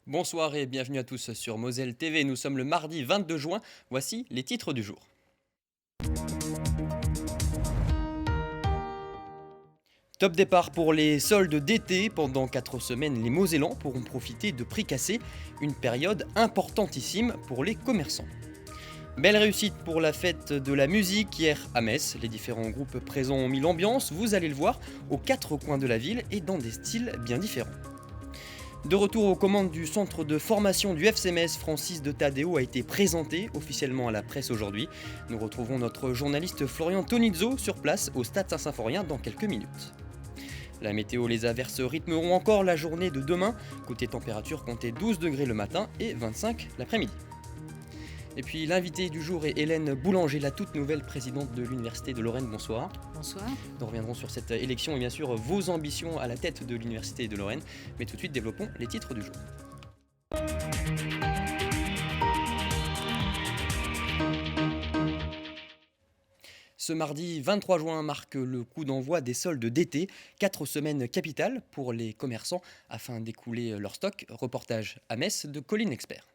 Bonsoir et bienvenue à tous sur Moselle TV. Nous sommes le mardi 22 juin. Voici les titres du jour. Top départ pour les soldes d'été. Pendant 4 semaines, les Mosellans pourront profiter de prix cassés. Une période importantissime pour les commerçants. Belle réussite pour la fête de la musique hier à Metz. Les différents groupes présents ont mis l'ambiance, vous allez le voir, aux 4 coins de la ville et dans des styles bien différents. De retour aux commandes du centre de formation du FC Metz, Francis de Taddeo a été présenté officiellement à la presse aujourd'hui. Nous retrouvons notre journaliste Florian Tonizzo sur place au Stade Saint-Symphorien dans quelques minutes. La météo, les averses rythmeront encore la journée de demain. Côté température, comptez 12 degrés le matin et 25 l'après-midi. Et puis l'invitée du jour est Hélène Boulanger, la toute nouvelle présidente de l'Université de Lorraine. Bonsoir. Bonsoir. Nous reviendrons sur cette élection et bien sûr vos ambitions à la tête de l'Université de Lorraine. Mais tout de suite, développons les titres du jour. Ce mardi 23 juin marque le coup d'envoi des soldes d'été. 4 semaines capitales pour les commerçants afin d'écouler leur stock. Reportage à Metz de Colline Expert.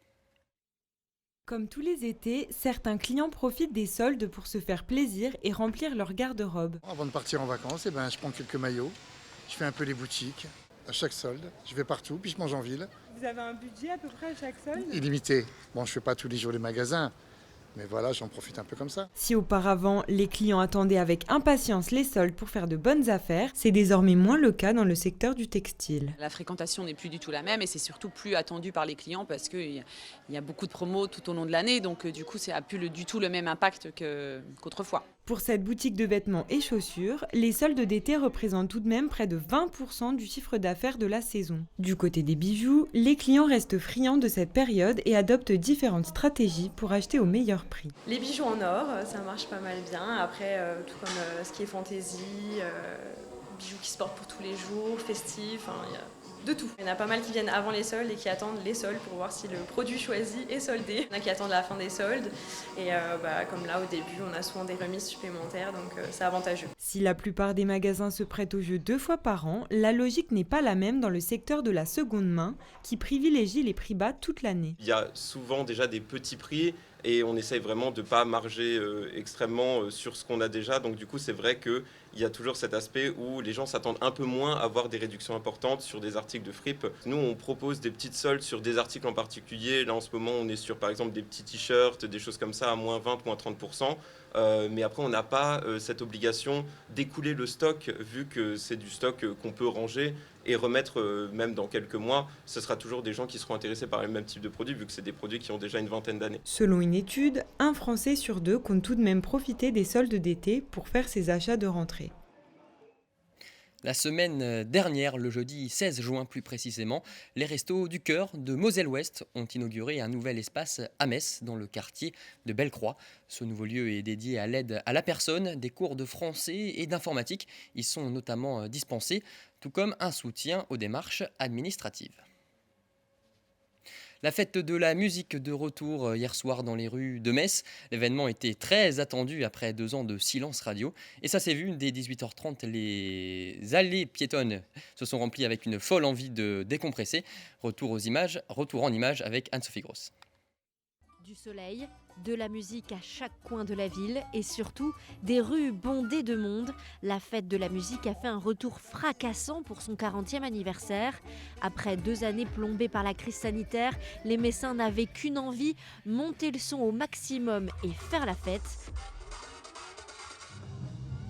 Comme tous les étés, certains clients profitent des soldes pour se faire plaisir et remplir leur garde-robe. Avant de partir en vacances, je prends quelques maillots, je fais un peu les boutiques. À chaque solde, je vais partout, puis je mange en ville. Vous avez un budget à peu près à chaque solde ? Illimité. Bon, je fais pas tous les jours les magasins, mais voilà, j'en profite un peu comme ça. Si auparavant, les clients attendaient avec impatience les soldes pour faire de bonnes affaires, c'est désormais moins le cas dans le secteur du textile. La fréquentation n'est plus du tout la même et c'est surtout plus attendu par les clients parce qu'il y a beaucoup de promos tout au long de l'année. Donc du coup, ça n'a plus du tout le même impact qu'autrefois. Pour cette boutique de vêtements et chaussures, les soldes d'été représentent tout de même près de 20% du chiffre d'affaires de la saison. Du côté des bijoux, les clients restent friands de cette période et adoptent différentes stratégies pour acheter au meilleur prix. Les bijoux en or, ça marche pas mal bien. Après, tout comme ce qui est fantaisie, bijoux qui se portent pour tous les jours, festifs, il y a de tout. Il y en a pas mal qui viennent avant les soldes et qui attendent les soldes pour voir si le produit choisi est soldé. Il y en a qui attendent la fin des soldes et comme là au début on a souvent des remises supplémentaires donc c'est avantageux. Si la plupart des magasins se prêtent au jeu 2 fois par an, la logique n'est pas la même dans le secteur de la seconde main qui privilégie les prix bas toute l'année. Il y a souvent déjà des petits prix et on essaye vraiment de ne pas marger extrêmement sur ce qu'on a déjà. Donc du coup c'est vrai qu'il y a toujours cet aspect où les gens s'attendent un peu moins à avoir des réductions importantes sur des articles de fripe. Nous on propose des petites soldes sur des articles en particulier. Là en ce moment on est sur par exemple des petits t-shirts, des choses comme ça à moins 20, moins 30%. Mais après on n'a pas cette obligation d'écouler le stock vu que c'est du stock qu'on peut ranger et remettre même dans quelques mois. Ce sera toujours des gens qui seront intéressés par le même type de produit vu que c'est des produits qui ont déjà une vingtaine d'années. Selon une étude, un Français sur 2 compte tout de même profiter des soldes d'été pour faire ses achats de rentrée. La semaine dernière, le jeudi 16 juin plus précisément, les Restos du Cœur de Moselle-Ouest ont inauguré un nouvel espace à Metz, dans le quartier de Bellecroix. Ce nouveau lieu est dédié à l'aide à la personne, des cours de français et d'informatique. Ils sont notamment dispensés, tout comme un soutien aux démarches administratives. La fête de la musique de retour hier soir dans les rues de Metz. L'événement était très attendu après 2 ans de silence radio. Et ça s'est vu, dès 18h30, les allées piétonnes se sont remplies avec une folle envie de décompresser. Retour en images avec Anne-Sophie Gross. Du soleil, de la musique à chaque coin de la ville et surtout des rues bondées de monde. La fête de la musique a fait un retour fracassant pour son 40e anniversaire. Après 2 années plombées par la crise sanitaire, les Messins n'avaient qu'une envie, monter le son au maximum et faire la fête.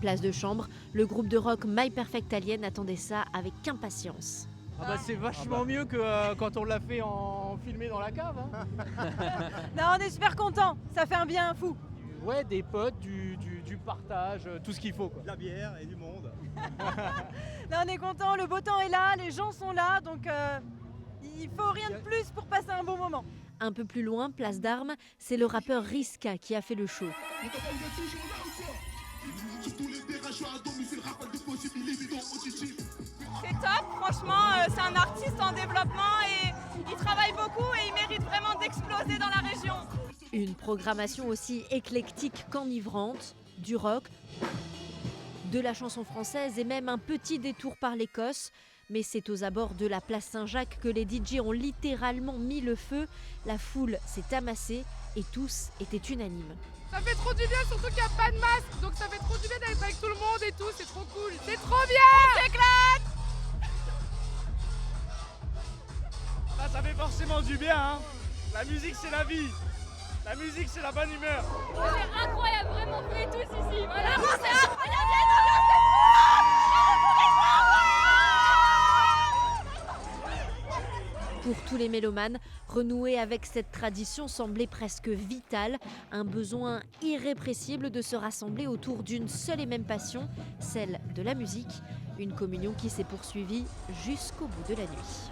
Place de Chambre, le groupe de rock My Perfect Alien attendait ça avec impatience. C'est vachement mieux que quand on l'a fait en filmé dans la cave. Non, on est super contents, ça fait un bien fou. Ouais, des potes, du partage, tout ce qu'il faut, quoi. De la bière et du monde. Non, on est contents, le beau temps est là, les gens sont là, donc il faut rien de plus pour passer un bon moment. Un peu plus loin, place d'Armes, c'est le rappeur Riska qui a fait le show. C'est top, franchement, c'est un artiste en développement et il travaille beaucoup et il mérite vraiment d'exploser dans la région. Une programmation aussi éclectique qu'enivrante, du rock, de la chanson française et même un petit détour par l'Écosse. Mais c'est aux abords de la place Saint-Jacques que les DJ ont littéralement mis le feu. La foule s'est amassée et tous étaient unanimes. Ça fait trop du bien, surtout qu'il n'y a pas de masque. Donc ça fait trop du bien d'être avec tout le monde et tout, c'est trop cool. C'est trop bien. On s'éclate. Bah, ça fait forcément du bien, hein. La musique, c'est la vie. La musique, c'est la bonne humeur. C'est incroyable, vraiment, vous êtes tous ici. Voilà, c'est incroyable. Pour tous les mélomanes, renouer avec cette tradition semblait presque vital, un besoin irrépressible de se rassembler autour d'une seule et même passion, celle de la musique, une communion qui s'est poursuivie jusqu'au bout de la nuit.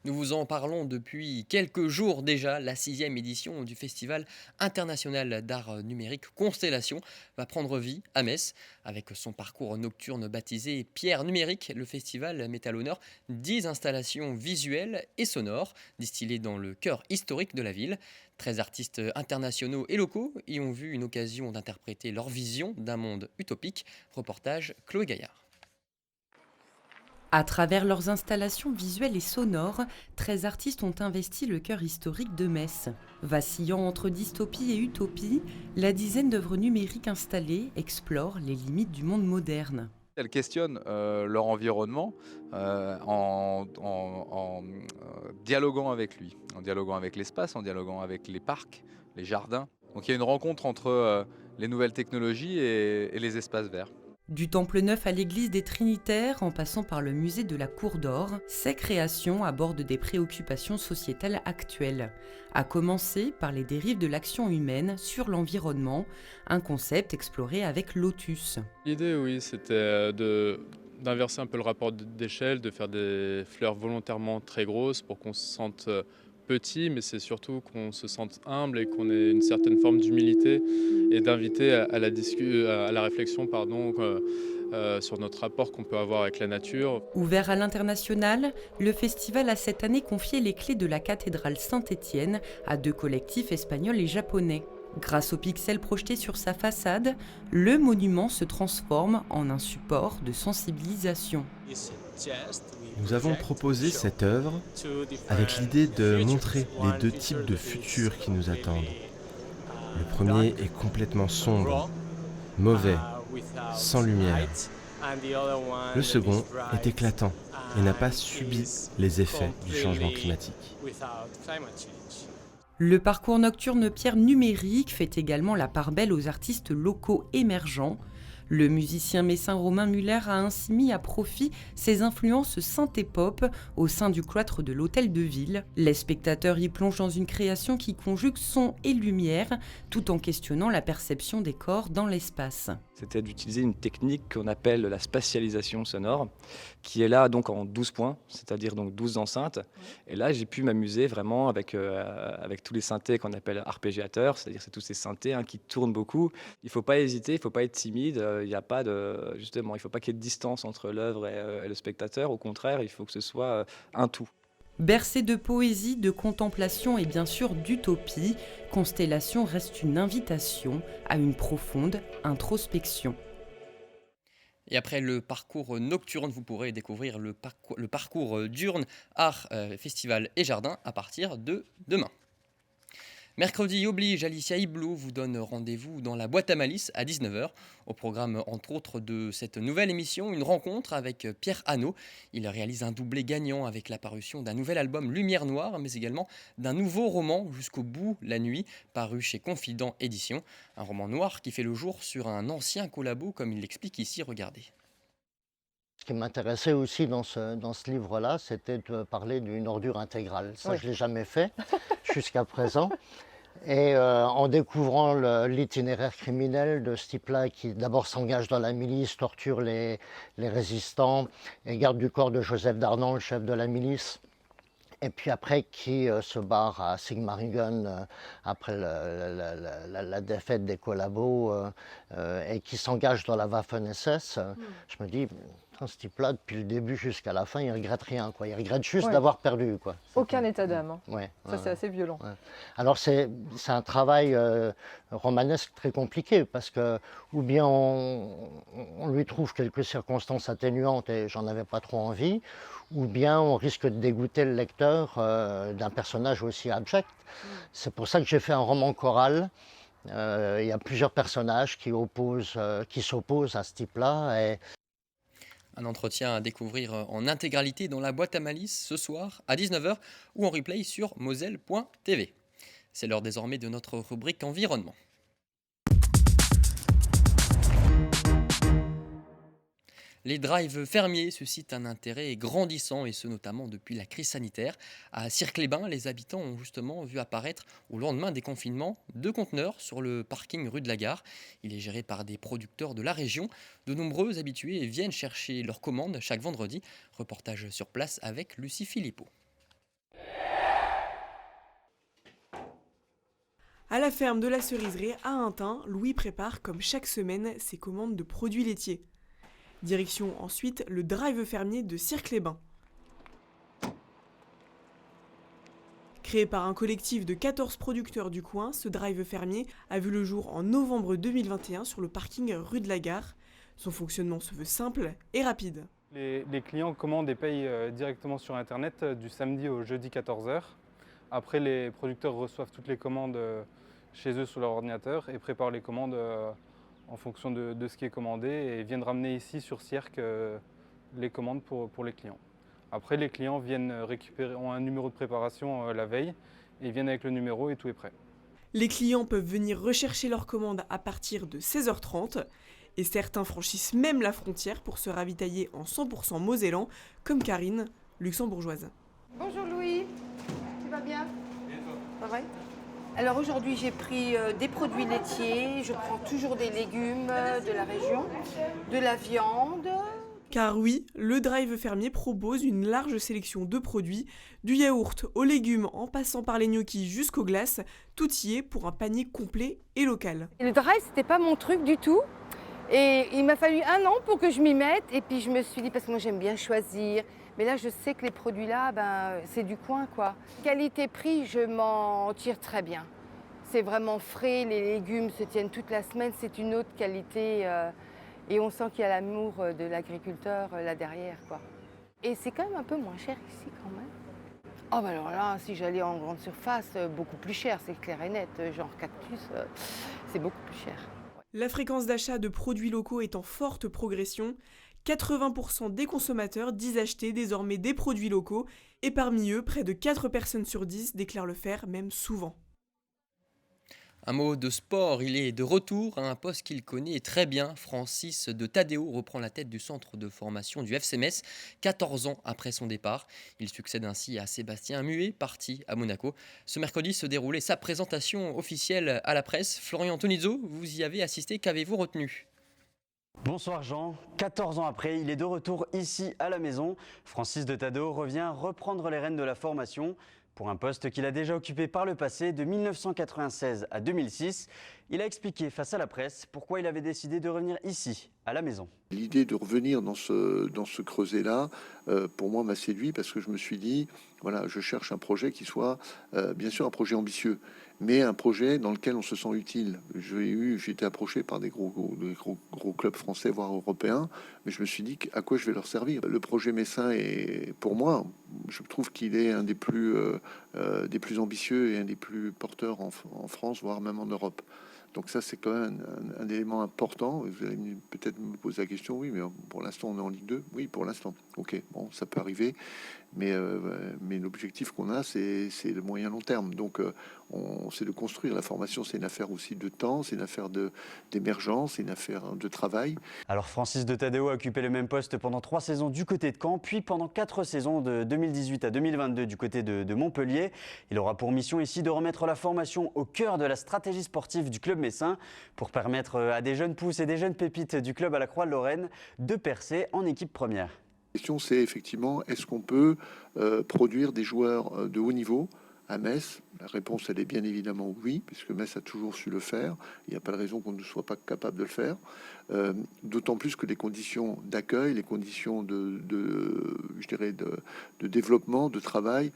Nous vous en parlons depuis quelques jours déjà. La 6e édition du Festival international d'art numérique Constellation va prendre vie à Metz. Avec son parcours nocturne baptisé Pierre Numérique, le festival met à l'honneur 10 installations visuelles et sonores distillées dans le cœur historique de la ville. 13 artistes internationaux et locaux y ont vu une occasion d'interpréter leur vision d'un monde utopique. Reportage Chloé Gaillard. À travers leurs installations visuelles et sonores, 13 artistes ont investi le cœur historique de Metz. Vacillant entre dystopie et utopie, la dizaine d'œuvres numériques installées explore les limites du monde moderne. Elles questionnent leur environnement en dialoguant avec lui, en dialoguant avec l'espace, en dialoguant avec les parcs, les jardins. Donc il y a une rencontre entre les nouvelles technologies et les espaces verts. Du Temple Neuf à l'église des Trinitaires, en passant par le musée de la Cour d'Or, ces créations abordent des préoccupations sociétales actuelles, à commencer par les dérives de l'action humaine sur l'environnement, un concept exploré avec Lotus. L'idée, oui, c'était d'inverser un peu le rapport d'échelle, de faire des fleurs volontairement très grosses pour qu'on se sente petit, mais c'est surtout qu'on se sente humble et qu'on ait une certaine forme d'humilité et d'inviter à la réflexion sur notre rapport qu'on peut avoir avec la nature. Ouvert à l'international, le festival a cette année confié les clés de la cathédrale Saint-Étienne à 2 collectifs espagnols et japonais. Grâce aux pixels projetés sur sa façade, le monument se transforme en un support de sensibilisation. Nous avons proposé cette œuvre avec l'idée de montrer les 2 types de futurs qui nous attendent. Le premier est complètement sombre, mauvais, sans lumière. Le second est éclatant et n'a pas subi les effets du changement climatique. Le parcours nocturne Pierre Numérique fait également la part belle aux artistes locaux émergents. Le musicien messin Romain Muller a ainsi mis à profit ses influences synthé-pop au sein du cloître de l'Hôtel de Ville. Les spectateurs y plongent dans une création qui conjugue son et lumière, tout en questionnant la perception des corps dans l'espace. C'était d'utiliser une technique qu'on appelle la spatialisation sonore, qui est là donc en 12 points, c'est-à-dire donc 12 enceintes. Et là, j'ai pu m'amuser vraiment avec tous les synthés qu'on appelle arpégiateurs, c'est-à-dire c'est tous ces synthés qui tournent beaucoup. Il ne faut pas hésiter, il ne faut pas être timide. Il ne faut pas qu'il y ait de distance entre l'œuvre et le spectateur. Au contraire, il faut que ce soit un tout. Bercé de poésie, de contemplation et bien sûr d'utopie, Constellation reste une invitation à une profonde introspection. Et après le parcours nocturne, vous pourrez découvrir le parcours diurne, art, festival et jardin à partir de demain. Mercredi oblige, Alicia Iblot vous donne rendez-vous dans la boîte à malice à 19h. Au programme, entre autres, de cette nouvelle émission, une rencontre avec Pierre Hannot. Il réalise un doublé gagnant avec la parution d'un nouvel album Lumière Noire, mais également d'un nouveau roman Jusqu'au bout, la nuit, paru chez Confident Éditions. Un roman noir qui fait le jour sur un ancien collabo, comme il l'explique ici, regardez. Ce qui m'intéressait aussi dans ce livre-là, c'était de parler d'une ordure intégrale. Ça, je ne l'ai jamais fait jusqu'à présent. Et en découvrant l'itinéraire criminel de ce type-là, qui d'abord s'engage dans la milice, torture les résistants, et garde du corps de Joseph Darnan, le chef de la milice, et puis après qui se barre à Sigmaringen après la défaite des collabos et qui s'engage dans la Waffen-SS, je me dis, hein, ce type-là, depuis le début jusqu'à la fin, il ne regrette rien, quoi. Il regrette juste Ouais. d'avoir perdu, quoi. Aucun état d'âme. Hein. Ouais, Ça, c'est assez violent. ouais. Alors c'est un travail romanesque très compliqué parce que ou bien on lui trouve quelques circonstances atténuantes et j'en avais pas trop envie, ou bien on risque de dégoûter le lecteur d'un personnage aussi abject. C'est pour ça que j'ai fait un roman choral. Il y a plusieurs personnages qui s'opposent à ce type-là. Et... Un entretien à découvrir en intégralité dans la boîte à malice ce soir à 19h ou en replay sur moselle.tv. C'est l'heure désormais de notre rubrique environnement. Les drives fermiers suscitent un intérêt grandissant, et ce notamment depuis la crise sanitaire. À Cirque-les-Bains, les habitants ont justement vu apparaître au lendemain des confinements 2 conteneurs sur le parking rue de la Gare. Il est géré par des producteurs de la région. De nombreux habitués viennent chercher leurs commandes chaque vendredi. Reportage sur place avec Lucie Philippot. À la ferme de la Ceriserie à Aintin, Louis prépare comme chaque semaine ses commandes de produits laitiers. Direction ensuite le drive fermier de Cirque-les-Bains. Créé par un collectif de 14 producteurs du coin, ce drive fermier a vu le jour en novembre 2021 sur le parking rue de la Gare. Son fonctionnement se veut simple et rapide. Les clients commandent et payent directement sur Internet du samedi au jeudi 14h. Après, les producteurs reçoivent toutes les commandes chez eux sur leur ordinateur et préparent les commandes en fonction de ce qui est commandé et viennent ramener ici sur Cirque les commandes pour les clients. Après, les clients viennent récupérer, ont un numéro de préparation la veille et viennent avec le numéro et tout est prêt. Les clients peuvent venir rechercher leurs commandes à partir de 16h30 et certains franchissent même la frontière pour se ravitailler en 100% mosellan, comme Karine, luxembourgeoise. Bonjour Louis, tu vas bien? Ça va? Alors aujourd'hui j'ai pris des produits laitiers, je prends toujours des légumes de la région, de la viande. Car oui, le drive fermier propose une large sélection de produits, du yaourt aux légumes en passant par les gnocchis jusqu'aux glaces, tout y est pour un panier complet et local. Et le drive c'était pas mon truc du tout et il m'a fallu 1 an pour que je m'y mette et puis je me suis dit parce que moi j'aime bien choisir. Mais là, je sais que les produits là, c'est du coin, quoi. Qualité-prix, je m'en tire très bien. C'est vraiment frais, les légumes se tiennent toute la semaine, c'est une autre qualité. Et on sent qu'il y a l'amour de l'agriculteur là derrière, quoi. Et c'est quand même un peu moins cher ici, quand même. Oh, bah alors là, si j'allais en grande surface, beaucoup plus cher, c'est clair et net. Genre Cactus, c'est beaucoup plus cher. La fréquence d'achat de produits locaux est en forte progression. 80% des consommateurs disent acheter désormais des produits locaux et parmi eux, près de 4 personnes sur 10 déclarent le faire, même souvent. Un mot de sport, il est de retour à un poste qu'il connaît très bien. Francis de Tadeo reprend la tête du centre de formation du FC Metz 14 ans après son départ. Il succède ainsi à Sébastien Muet, parti à Monaco. Ce mercredi se déroulait sa présentation officielle à la presse. Florian Tonizzo, vous y avez assisté, qu'avez-vous retenu ? Bonsoir Jean, 14 ans après, il est de retour ici à la maison. Francis de Tadeo revient reprendre les rênes de la formation pour un poste qu'il a déjà occupé par le passé de 1996 à 2006. Il a expliqué face à la presse pourquoi il avait décidé de revenir ici, à la maison. L'idée de revenir dans ce creuset-là, pour moi, m'a séduit parce que je me suis dit, voilà, je cherche un projet qui soit, bien sûr, un projet ambitieux, mais un projet dans lequel on se sent utile. J'ai été approché par des gros clubs français, voire européens, mais je me suis dit à quoi je vais leur servir. Le projet messin est, pour moi, je trouve qu'il est un des plus ambitieux et un des plus porteurs en France, voire même en Europe. Donc ça, c'est quand même un élément important. Vous allez peut-être me poser la question, oui, mais pour l'instant, on est en Ligue 2. Oui, pour l'instant. Ok, bon, ça peut arriver. Mais l'objectif qu'on a, c'est le moyen long terme. Donc, c'est de construire. La formation, c'est une affaire aussi de temps, c'est une affaire d'émergence, c'est une affaire de travail. Alors, Francis de Tadeo a occupé le même poste pendant 3 saisons du côté de Caen, puis pendant 4 saisons de 2018 à 2022 du côté de Montpellier. Il aura pour mission ici de remettre la formation au cœur de la stratégie sportive du club messin pour permettre à des jeunes pousses et des jeunes pépites du club à la Croix-de-Lorraine de percer en équipe première. La question, c'est effectivement, est-ce qu'on peut produire des joueurs de haut niveau à Metz? La réponse, elle est bien évidemment oui, puisque Metz a toujours su le faire. Il n'y a pas de raison qu'on ne soit pas capable de le faire. D'autant plus que les conditions d'accueil, les conditions de développement, de travail,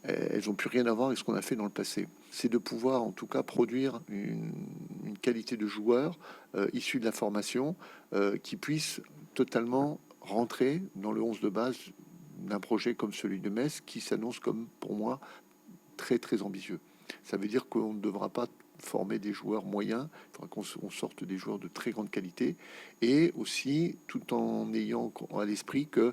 elles n'ont plus rien à voir avec ce qu'on a fait dans le passé. C'est de pouvoir, en tout cas, produire une qualité de joueurs issus de la formation qui puisse totalement rentrer dans le 11 de base d'un projet comme celui de Metz, qui s'annonce comme, pour moi, très très ambitieux. Ça veut dire qu'on ne devra pas former des joueurs moyens, il faudra qu'on sorte des joueurs de très grande qualité, et aussi tout en ayant à l'esprit qu'il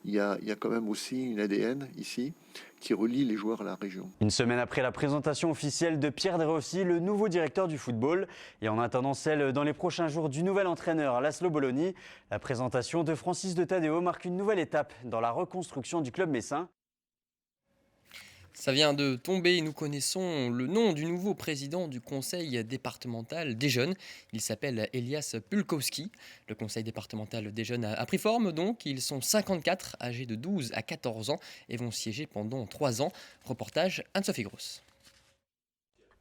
y a quand même aussi une ADN ici qui relie les joueurs à la région. Une semaine après la présentation officielle de Pierre De Rossi, le nouveau directeur du football, et en attendant celle dans les prochains jours du nouvel entraîneur Laszlo Bologna, la présentation de Francis de Tadeo marque une nouvelle étape dans la reconstruction du club messin. Ça vient de tomber, nous connaissons le nom du nouveau président du conseil départemental des jeunes. Il s'appelle Elias Pulkowski. Le conseil départemental des jeunes a pris forme donc. Ils sont 54, âgés de 12 à 14 ans et vont siéger pendant 3 ans. Reportage Anne-Sophie Gross.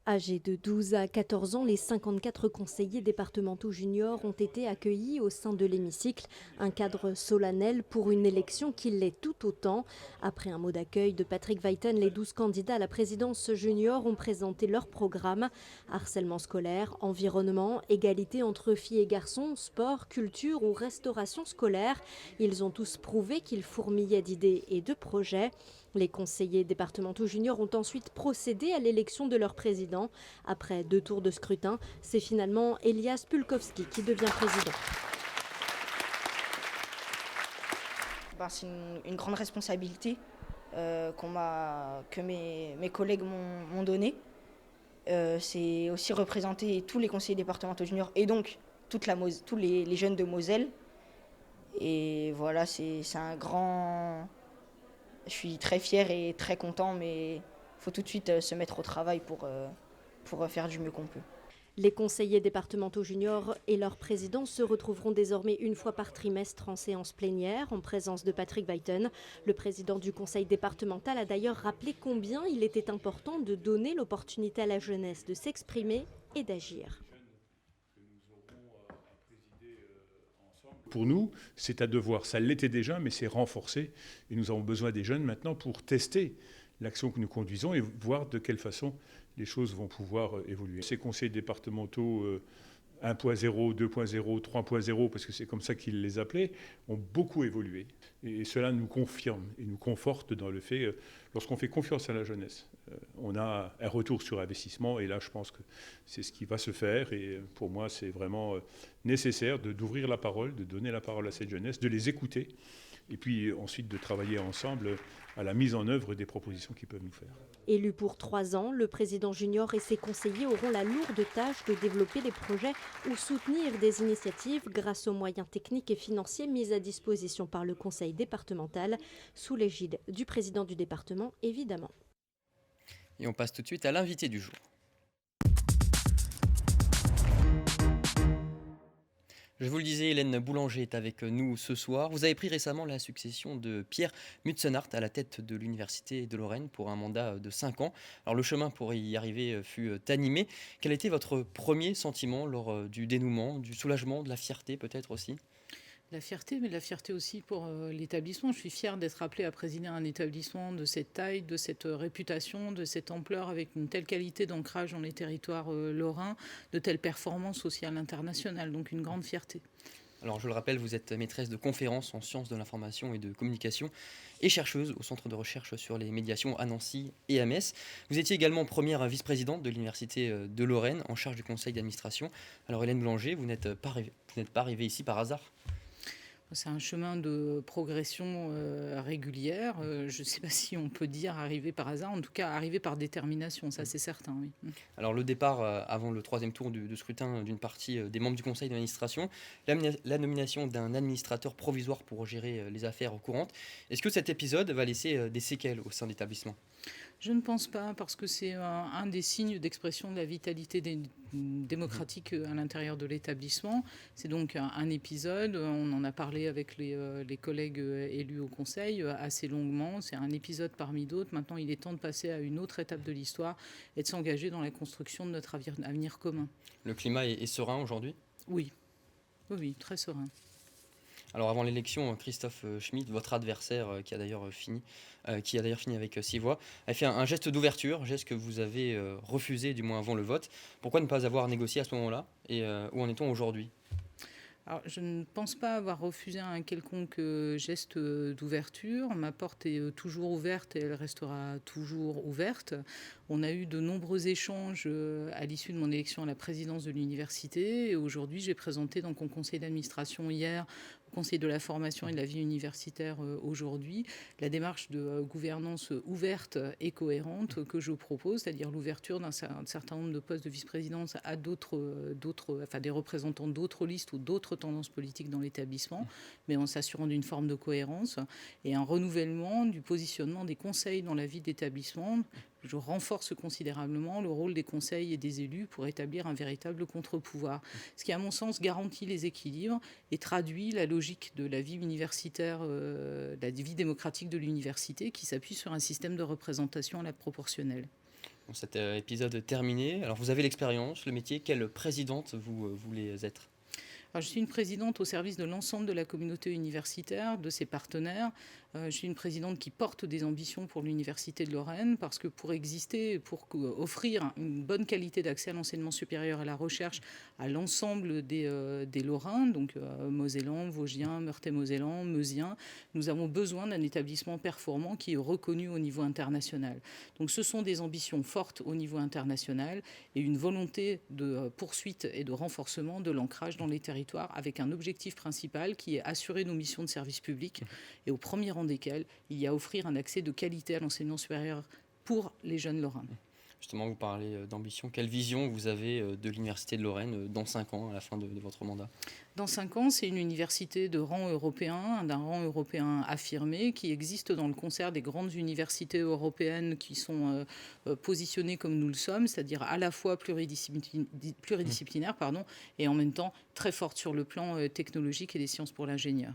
Âgés de 12 à 14 ans, les 54 conseillers départementaux juniors ont été accueillis au sein de l'hémicycle. Un cadre solennel pour une élection qui l'est tout autant. Après un mot d'accueil de Patrick Weiten, les 12 candidats à la présidence junior ont présenté leur programme. Harcèlement scolaire, environnement, égalité entre filles et garçons, sport, culture ou restauration scolaire. Ils ont tous prouvé qu'ils fourmillaient d'idées et de projets. Les conseillers départementaux juniors ont ensuite procédé à l'élection de leur président. Après 2 tours de scrutin, c'est finalement Elias Pulkowski qui devient président. C'est une grande responsabilité que mes collègues m'ont donnée. C'est aussi représenter tous les conseillers départementaux juniors et donc tous les jeunes de Moselle. Et voilà, c'est un grand... Je suis très fier et très content, mais il faut tout de suite se mettre au travail pour faire du mieux qu'on peut. Les conseillers départementaux juniors et leurs présidents se retrouveront désormais une fois par trimestre en séance plénière, en présence de Patrick Weiten. Le président du conseil départemental a d'ailleurs rappelé combien il était important de donner l'opportunité à la jeunesse de s'exprimer et d'agir. Pour nous, c'est à devoir. Ça l'était déjà, mais c'est renforcé. Et nous avons besoin des jeunes maintenant pour tester l'action que nous conduisons et voir de quelle façon les choses vont pouvoir évoluer. Ces conseils départementaux 1.0, 2.0, 3.0, parce que c'est comme ça qu'ils les appelaient, ont beaucoup évolué. Et cela nous confirme et nous conforte dans le fait, lorsqu'on fait confiance à la jeunesse, on a un retour sur investissement. Et là, je pense que c'est ce qui va se faire. Et pour moi, c'est vraiment nécessaire d'ouvrir la parole, de donner la parole à cette jeunesse, de les écouter. Et puis ensuite de travailler ensemble à la mise en œuvre des propositions qu'ils peuvent nous faire. Élu pour 3 ans, le président junior et ses conseillers auront la lourde tâche de développer des projets ou soutenir des initiatives grâce aux moyens techniques et financiers mis à disposition par le conseil départemental, sous l'égide du président du département évidemment. Et on passe tout de suite à l'invité du jour. Je vous le disais, Hélène Boulanger est avec nous ce soir. Vous avez pris récemment la succession de Pierre Mutsenhart à la tête de l'Université de Lorraine pour un mandat de 5 ans. Alors le chemin pour y arriver fut animé. Quel était votre premier sentiment lors du dénouement, du soulagement, de la fierté peut-être aussi ? La fierté, mais la fierté aussi pour l'établissement. Je suis fière d'être appelée à présider un établissement de cette taille, de cette réputation, de cette ampleur, avec une telle qualité d'ancrage dans les territoires lorrains, de telles performances aussi à l'international. Donc une grande fierté. Alors je le rappelle, vous êtes maîtresse de conférences en sciences de l'information et de communication et chercheuse au Centre de recherche sur les médiations à Nancy et à Metz. Vous étiez également première vice-présidente de l'Université de Lorraine en charge du conseil d'administration. Alors Hélène Boulanger, vous n'êtes pas arrivée ici par hasard ? C'est un chemin de progression régulière. Je ne sais pas si on peut dire arriver par hasard, en tout cas arriver par détermination, ça c'est certain. Oui. Alors le départ avant le 3e tour de scrutin d'une partie des membres du conseil d'administration, la nomination d'un administrateur provisoire pour gérer les affaires courantes. Est-ce que cet épisode va laisser des séquelles au sein de l'établissement ? Je ne pense pas, parce que c'est un des signes d'expression de la vitalité démocratique à l'intérieur de l'établissement. C'est donc un épisode, on en a parlé avec les collègues élus au Conseil assez longuement, c'est un épisode parmi d'autres. Maintenant, il est temps de passer à une autre étape de l'histoire et de s'engager dans la construction de notre avenir commun. Le climat est serein aujourd'hui ? Oui, très serein. Alors avant l'élection, Christophe Schmitt, votre adversaire, qui a d'ailleurs fini avec 6 voix, a fait un geste d'ouverture, geste que vous avez refusé, du moins avant le vote. Pourquoi ne pas avoir négocié à ce moment-là ? Et où en est-on aujourd'hui ? Alors, je ne pense pas avoir refusé un quelconque geste d'ouverture. Ma porte est toujours ouverte et elle restera toujours ouverte. On a eu de nombreux échanges à l'issue de mon élection à la présidence de l'université. Et aujourd'hui, j'ai présenté donc au conseil d'administration hier, au conseil de la formation et de la vie universitaire aujourd'hui, la démarche de gouvernance ouverte et cohérente que je propose, c'est-à-dire l'ouverture d'un certain nombre de postes de vice-présidence à des représentants d'autres listes ou d'autres tendances politiques dans l'établissement, mais en s'assurant d'une forme de cohérence et un renouvellement du positionnement des conseils dans la vie d'établissement. Je renforce considérablement le rôle des conseils et des élus pour établir un véritable contre-pouvoir, ce qui, à mon sens, garantit les équilibres et traduit la logique de la vie universitaire, de la vie démocratique de l'université, qui s'appuie sur un système de représentation à la proportionnelle. Bon, cet épisode est terminé. Alors vous avez l'expérience, le métier. Quelle présidente vous voulez être ? Alors, je suis une présidente au service de l'ensemble de la communauté universitaire, de ses partenaires. Je suis une présidente qui porte des ambitions pour l'Université de Lorraine, parce que pour exister, pour offrir une bonne qualité d'accès à l'enseignement supérieur et à la recherche à l'ensemble des Lorrains, donc Mosellans, Vosgiens, Meurthe-et-Mosellans, Meusiens, nous avons besoin d'un établissement performant qui est reconnu au niveau international. Donc ce sont des ambitions fortes au niveau international et une volonté de poursuite et de renforcement de l'ancrage dans les territoires, avec un objectif principal qui est assurer nos missions de service public, et au premier rang desquels il y a offrir un accès de qualité à l'enseignement supérieur pour les jeunes Lorrains. Justement, vous parlez d'ambition. Quelle vision vous avez de l'Université de Lorraine dans 5 ans, à la fin de votre mandat ? Dans 5 ans, c'est une université de rang européen, d'un rang européen affirmé, qui existe dans le concert des grandes universités européennes qui sont positionnées comme nous le sommes, c'est-à-dire à la fois pluridisciplinaires, et en même temps très forte sur le plan technologique et des sciences pour l'ingénieur.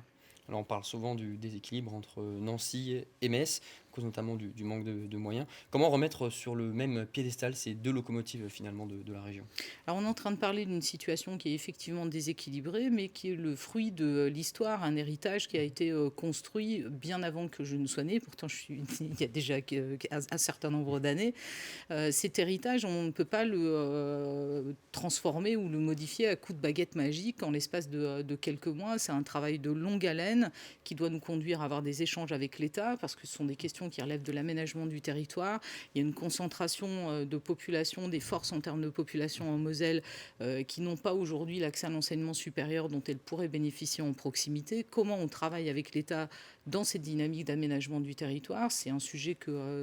Alors on parle souvent du déséquilibre entre Nancy et Metz, à cause notamment du manque de moyens. Comment remettre sur le même piédestal ces 2 locomotives finalement de la région ? Alors on est en train de parler d'une situation qui est effectivement déséquilibrée, mais qui est le fruit de l'histoire, un héritage qui a été construit bien avant que je ne sois née. Pourtant, il y a déjà un certain nombre d'années. Cet héritage, on ne peut pas le transformer ou le modifier à coups de baguette magique en l'espace de quelques mois. C'est un travail de longue haleine qui doit nous conduire à avoir des échanges avec l'État, parce que ce sont des questions qui relèvent de l'aménagement du territoire. Il y a une concentration de population, des forces en termes de population en Moselle qui n'ont pas aujourd'hui l'accès à l'enseignement supérieur dont elles pourraient bénéficier en proximité. Comment on travaille avec l'État dans cette dynamique d'aménagement du territoire ? C'est un sujet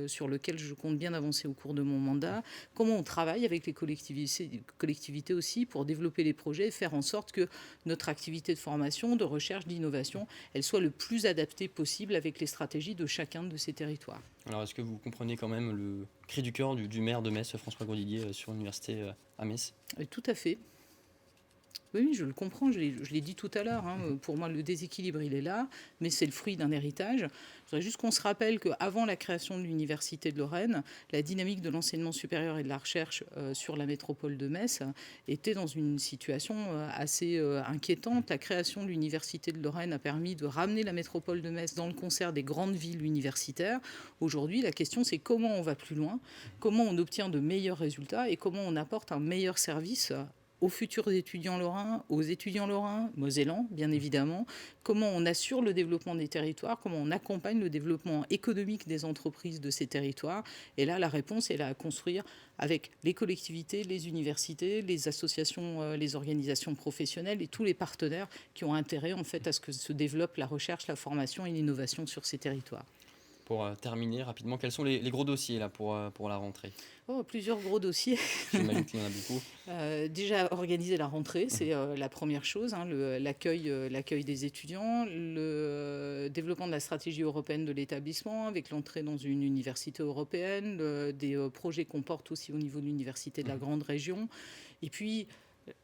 sur lequel je compte bien avancer au cours de mon mandat. Comment on travaille avec les collectivités aussi pour développer les projets et faire en sorte que notre activité de formation, de recherche, d'innovation, elle soit le plus adaptée possible avec les stratégies de chacun de ces territoires. Alors est-ce que vous comprenez quand même le cri du cœur du maire de Metz, François Grosdidier, sur l'université à Metz ? Tout à fait. Oui, je le comprends, je l'ai dit tout à l'heure. Pour moi, le déséquilibre, il est là, mais c'est le fruit d'un héritage. Je voudrais juste qu'on se rappelle qu'avant la création de l'Université de Lorraine, la dynamique de l'enseignement supérieur et de la recherche sur la métropole de Metz était dans une situation assez inquiétante. La création de l'Université de Lorraine a permis de ramener la métropole de Metz dans le concert des grandes villes universitaires. Aujourd'hui, la question, c'est comment on va plus loin, comment on obtient de meilleurs résultats et comment on apporte un meilleur service aux futurs étudiants lorrains, aux étudiants lorrains, mosellans, bien évidemment, comment on assure le développement des territoires, comment on accompagne le développement économique des entreprises de ces territoires. Et là, la réponse est là à construire avec les collectivités, les universités, les associations, les organisations professionnelles et tous les partenaires qui ont intérêt en fait à ce que se développe la recherche, la formation et l'innovation sur ces territoires. Pour terminer rapidement, quels sont les gros dossiers là, pour la rentrée? Plusieurs gros dossiers. J'imagine qu'il y en a beaucoup. Déjà, organiser la rentrée, c'est la première chose, l'accueil des étudiants, le développement de la stratégie européenne de l'établissement avec l'entrée dans une université européenne, des projets qu'on porte aussi au niveau de l'université de la grande région. Et puis,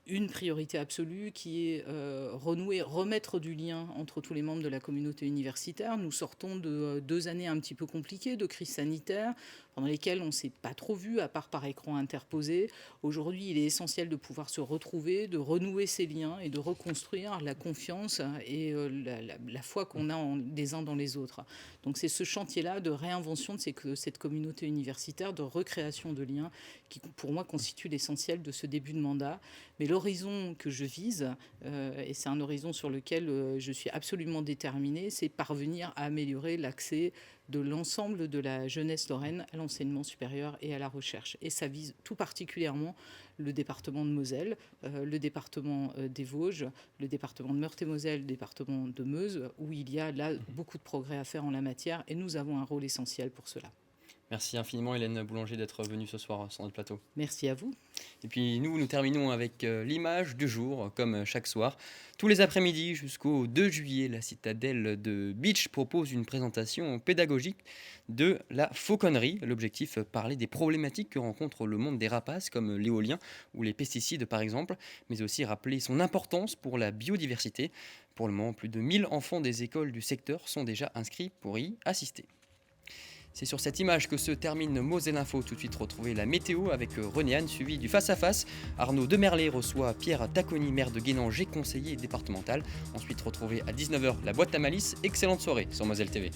une priorité absolue qui est remettre du lien entre tous les membres de la communauté universitaire. Nous sortons de 2 années un petit peu compliquées de crise sanitaire pendant lesquelles on ne s'est pas trop vu, à part par écran interposé. Aujourd'hui, il est essentiel de pouvoir se retrouver, de renouer ces liens et de reconstruire la confiance et la foi qu'on a des uns dans les autres. Donc c'est ce chantier-là de réinvention de cette communauté universitaire, de recréation de liens qui, pour moi, constitue l'essentiel de ce début de mandat. Mais l'horizon que je vise, et c'est un horizon sur lequel je suis absolument déterminée, c'est parvenir à améliorer l'accès de l'ensemble de la jeunesse lorraine à l'enseignement supérieur et à la recherche. Et ça vise tout particulièrement le département de Moselle, le département des Vosges, le département de Meurthe-et-Moselle, le département de Meuse, où il y a là beaucoup de progrès à faire en la matière, et nous avons un rôle essentiel pour cela. Merci infiniment Hélène Boulanger d'être venue ce soir sur notre plateau. Merci à vous. Et puis nous terminons avec l'image du jour, comme chaque soir. Tous les après-midi jusqu'au 2 juillet, la citadelle de Beach propose une présentation pédagogique de la fauconnerie. L'objectif, parler des problématiques que rencontre le monde des rapaces, comme l'éolien ou les pesticides par exemple, mais aussi rappeler son importance pour la biodiversité. Pour le moment, plus de 1000 enfants des écoles du secteur sont déjà inscrits pour y assister. C'est sur cette image que se termine Moselle Info. Tout de suite, retrouvez la météo avec René Anne, suivi du face-à-face. Arnaud Demerlet reçoit Pierre Tacconi, maire de Guénange, conseiller départemental. Ensuite, retrouvez à 19h la boîte à malice. Excellente soirée sur Moselle TV.